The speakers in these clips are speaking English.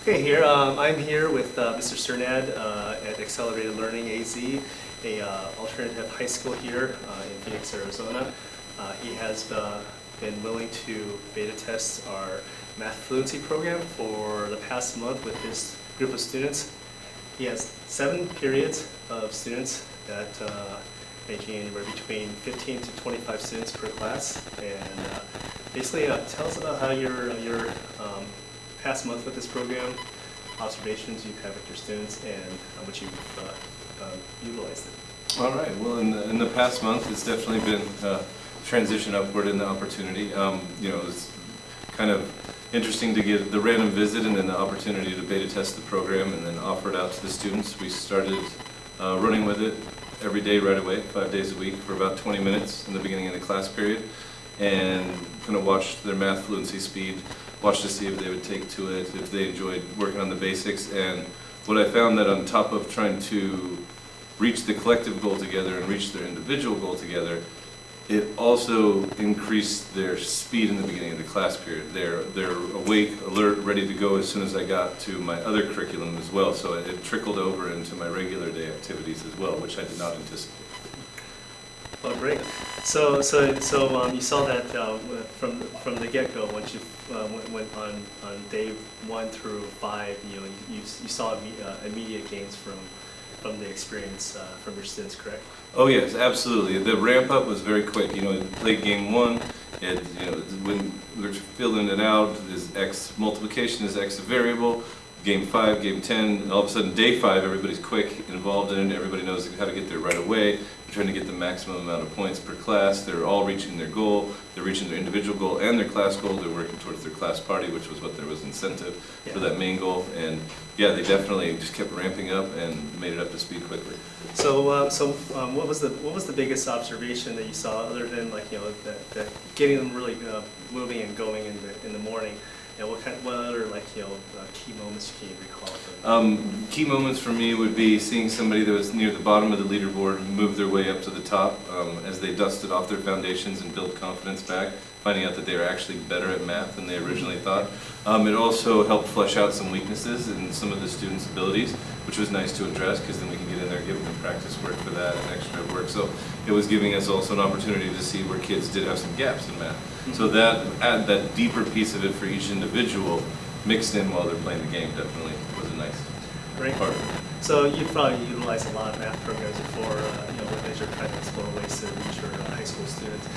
Okay, I'm here with Mr. Strnad at Accelerated Learning AZ, a alternative high school here in Phoenix, Arizona. He has been willing to beta test our math fluency program for the past month with his group of students. He has 7 periods of students that ranging anywhere between 15 to 25 students per class, and basically tell us about how your past month with this program, observations you've had with your students, and how much you've utilized it. All right. Well, in the past month, it's definitely been transition upward in the opportunity. It's kind of interesting to get the random visit and then the opportunity to beta test the program and then offer it out to the students. We started running with it every day right away, 5 days a week for about 20 minutes in the beginning of the class period, and kind of watched their math fluency speed, watched to see if they would take to it, if they enjoyed working on the basics. And what I found that on top of trying to reach the collective goal together and reach their individual goal together, it also increased their speed in the beginning of the class period. They're awake, alert, ready to go as soon as I got to my other curriculum as well. So it trickled over into my regular day activities as well, which I did not anticipate. Oh, great. So you saw that from the get-go. Once you went on day 1 through 5, you saw immediate gains from the experience from your students, correct? Oh yes, absolutely. The ramp up was very quick. Played game 1. When we're filling it out, is X multiplication is X a variable. Game 5, game 10, all of a sudden day 5, everybody's quick, involved in it, everybody knows how to get there right away. They're trying to get the maximum amount of points per class. They're all reaching their goal. They're reaching their individual goal and their class goal. They're working towards their class party, which was what there was incentive for that main goal. And yeah, they definitely just kept ramping up and made it up to speed quickly. So what was the biggest observation that you saw, other than that getting them really moving and going in the morning? What other key moments can you recall? Key moments for me would be seeing somebody that was near the bottom of the leaderboard move their way up to the top as they dusted off their foundations and built confidence back, finding out that they were actually better at math than they originally thought. It also helped flesh out some weaknesses in some of the students' abilities, which was nice to address, because then we can get in there and give them practice work for that and extra work. So it was giving us also an opportunity to see where kids did have some gaps in math. So that deeper piece of it for each individual mixed in while they're playing the game definitely was a nice part of it. So you probably utilize a lot of math programs before, as you're trying to explore ways to reach your high school students.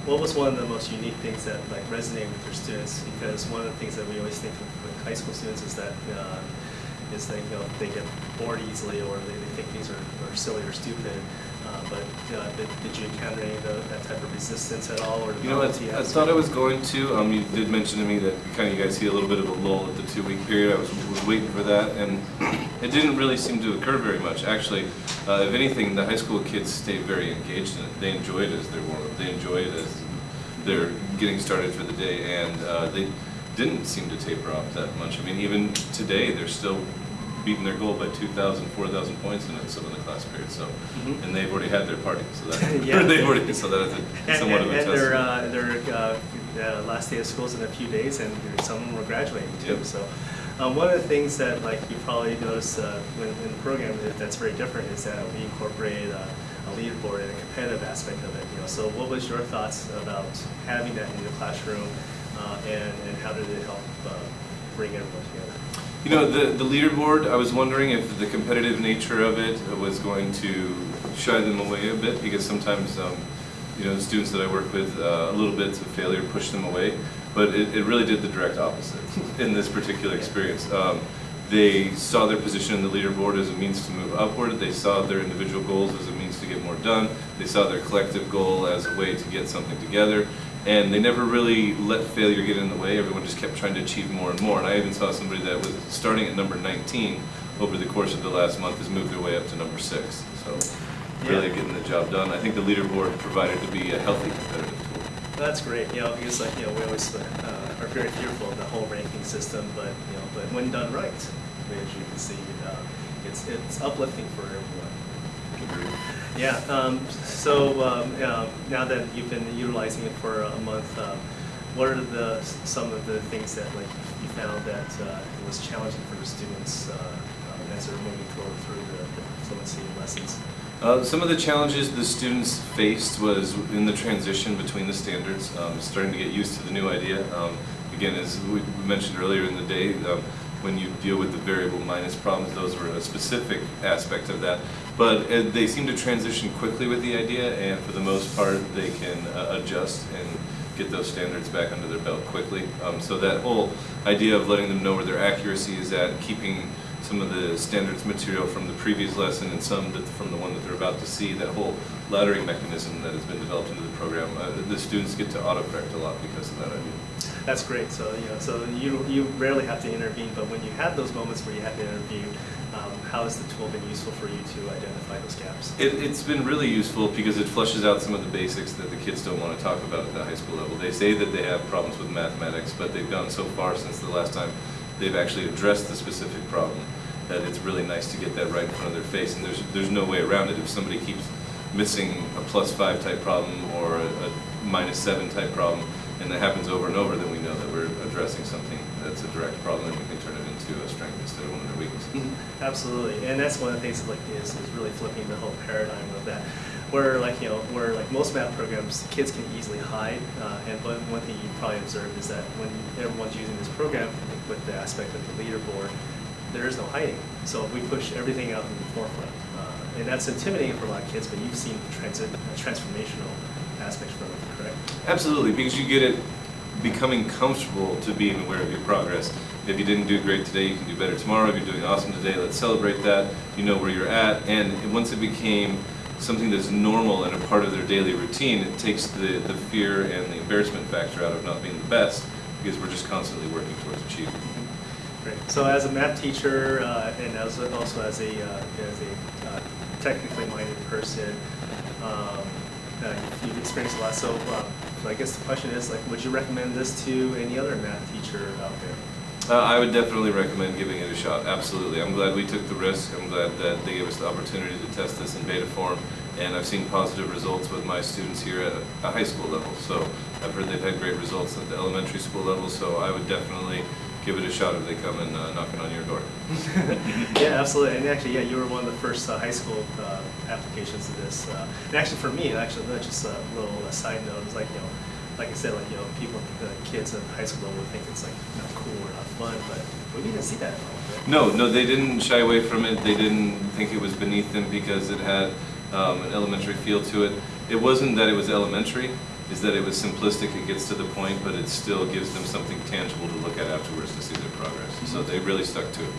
What was one of the most unique things that resonated with your students? Because one of the things that we always think with high school students is that they get bored easily, or they think things are silly or stupid. But did you encounter any of that type of resistance at all? Or I thought I was going to. You did mention to me that you guys see a little bit of a lull at the 2-week period. I was waiting for that, and it didn't really seem to occur very much. Actually, if anything, the high school kids stayed very engaged in it. They enjoyed it as their warm-up. They enjoyed it as they're getting started for the day, and they didn't seem to taper off that much. I mean, even today, they're still beating their goal by 2,000, 4,000 points in some of the class periods. So, and they've already had their party, so that so that is somewhat of a test. And their last day of school is in a few days, and some of them were graduating too. Yep. So, one of the things that you probably notice in the program that's very different is that we incorporated a leaderboard and a competitive aspect of it. So, what was your thoughts about having that in the classroom, and how did it help bring everyone together? The leaderboard, I was wondering if the competitive nature of it was going to shy them away a bit, because sometimes, students that I work with, a little bit of failure push them away, but it really did the direct opposite in this particular experience. They saw their position in the leaderboard as a means to move upward. They saw their individual goals as a means to get more done. They saw their collective goal as a way to get something together. And they never really let failure get in the way. Everyone just kept trying to achieve more and more. And I even saw somebody that was starting at number 19 over the course of the last month has moved their way up to number 6. So really getting the job done. I think the leaderboard provided to be a healthy competitive tool. That's great. Because we always are very fearful of the whole ranking system, but when done right, as you can see, it's uplifting for everyone. Agreed. Yeah. So now that you've been utilizing it for a month, what are some of the things that like you found that it was challenging for the students as they're moving through the fluency lessons? Some of the challenges the students faced was in the transition between the standards, starting to get used to the new idea. Again, as we mentioned earlier in the day, when you deal with the variable minus problems, those were a specific aspect of that. But they seem to transition quickly with the idea, and for the most part, they can adjust and get those standards back under their belt quickly. So that whole idea of letting them know where their accuracy is at, keeping some of the standards material from the previous lesson and some from the one that they're about to see, that whole laddering mechanism that has been developed into the program, the students get to autocorrect a lot because of that idea. That's great. So you rarely have to intervene, but when you have those moments where you have to intervene, how has the tool been useful for you to identify those gaps? It's been really useful because it flushes out some of the basics that the kids don't want to talk about at the high school level. They say that they have problems with mathematics, but they've gone so far since the last time they've actually addressed the specific problem that it's really nice to get that right in front of their face, and there's no way around it. If somebody keeps missing a +5 type problem or a -7 type problem, and that happens over and over, then we know that we're addressing something that's a direct problem, and we can turn it into a strength instead of one of their weaknesses. Mm-hmm. Absolutely, and that's one of the things like is really flipping the whole paradigm of that. Where most math programs, kids can easily hide, but one thing you probably observed is that when everyone's using this program with the aspect of the leaderboard, there is no hiding. So we push everything out in the forefront, and that's intimidating for a lot of kids. But you've seen transformational aspects from it, correct? Absolutely, because you get it becoming comfortable to being aware of your progress. If you didn't do great today, you can do better tomorrow. If you're doing awesome today, let's celebrate that. You know where you're at, and once it became something that's normal and a part of their daily routine, it takes the fear and the embarrassment factor out of not being the best, because we're just constantly working towards achieving. Great. So as a math teacher and also as a technically minded person, you've experienced a lot. So I guess the question is, like, would you recommend this to any other math teacher out there? I would definitely recommend giving it a shot, absolutely. I'm glad we took the risk. I'm glad that they gave us the opportunity to test this in beta form, and I've seen positive results with my students here at a high school level. So I've heard they've had great results at the elementary school level, so I would definitely give it a shot if they come and knocking on your door. Yeah, absolutely. And actually, yeah, you were one of the first high school applications of this. And actually, for me, just a little side note, is like, like I said, people, kids at high school level would think it's like not cool or not fun, but we didn't see that at all. Right? No, they didn't shy away from it. They didn't think it was beneath them because it had an elementary feel to it. It wasn't that it was elementary, is that it was simplistic, it gets to the point, but it still gives them something tangible to look at afterwards to see their progress. Mm-hmm. So they really stuck to it.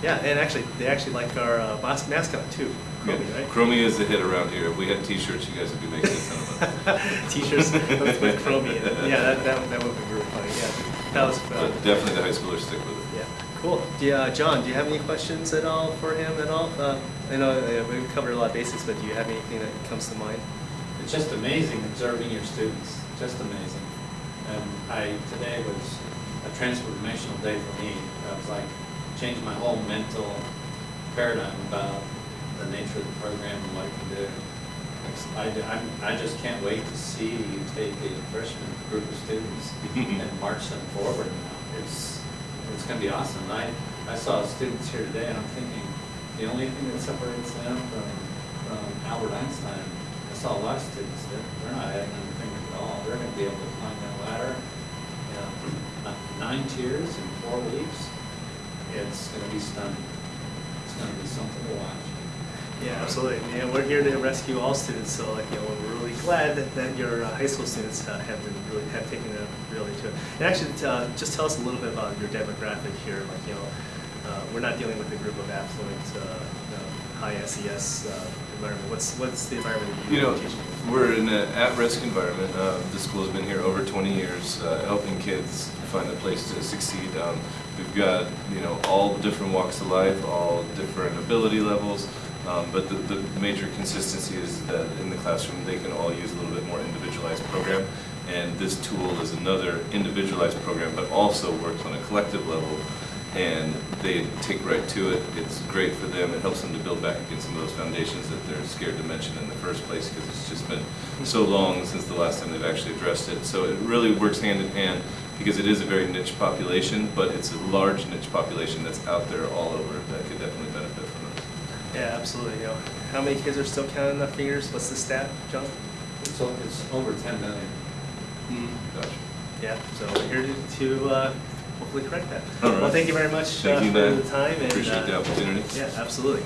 Yeah, and they actually like our mascot too, Chromie, right? Chromie is the hit around here. If we had T-shirts, you guys would be making a ton of money. T-shirts with Chromie in it. Yeah, that would be really funny. Yeah, that was definitely the high schoolers stick with it. Yeah, cool. John, do you have any questions at all for him at all? I know we've covered a lot of basics, but do you have anything that comes to mind? It's just amazing observing your students, just amazing. And today was a transformational day for me. I was like, changed my whole mental paradigm about the nature of the program and what it can do. I just can't wait to see you take a freshman group of students and march them forward now. It's going to be awesome. I saw students here today, and I'm thinking the only thing that separates them from Albert Einstein, I saw a lot of students that they're not adding anything at all. They're going to be able to climb that ladder. 9 tiers in 4 weeks. It's going to be stunning. It's going to be something to watch. Yeah, absolutely. Yeah, we're here to rescue all students. So, we're really glad that your high school students have taken it really to it. And actually, just tell us a little bit about your demographic here. We're not dealing with a group of affluent, high SES environment. What's the environment that you're teaching? We're in an at-risk environment. The school's been here over 20 years, helping kids find a place to succeed. We've got all different walks of life, all different ability levels, but the major consistency is that in the classroom they can all use a little bit more individualized program, and this tool is another individualized program, but also works on a collective level. And they take right to it. It's great for them. It helps them to build back against some of those foundations that they're scared to mention in the first place because it's just been so long since the last time they've actually addressed it. So it really works hand in hand because it is a very niche population, but it's a large niche population that's out there all over that could definitely benefit from it. Yeah, absolutely. You know, how many kids are still counting their fingers? What's the stat, John? So it's over 10 million. Gotcha. Yeah, so we're here to hopefully correct that. All right. Well, thank you very much Thank you, for Matt. the time. And, Appreciate the opportunity. Yeah, absolutely.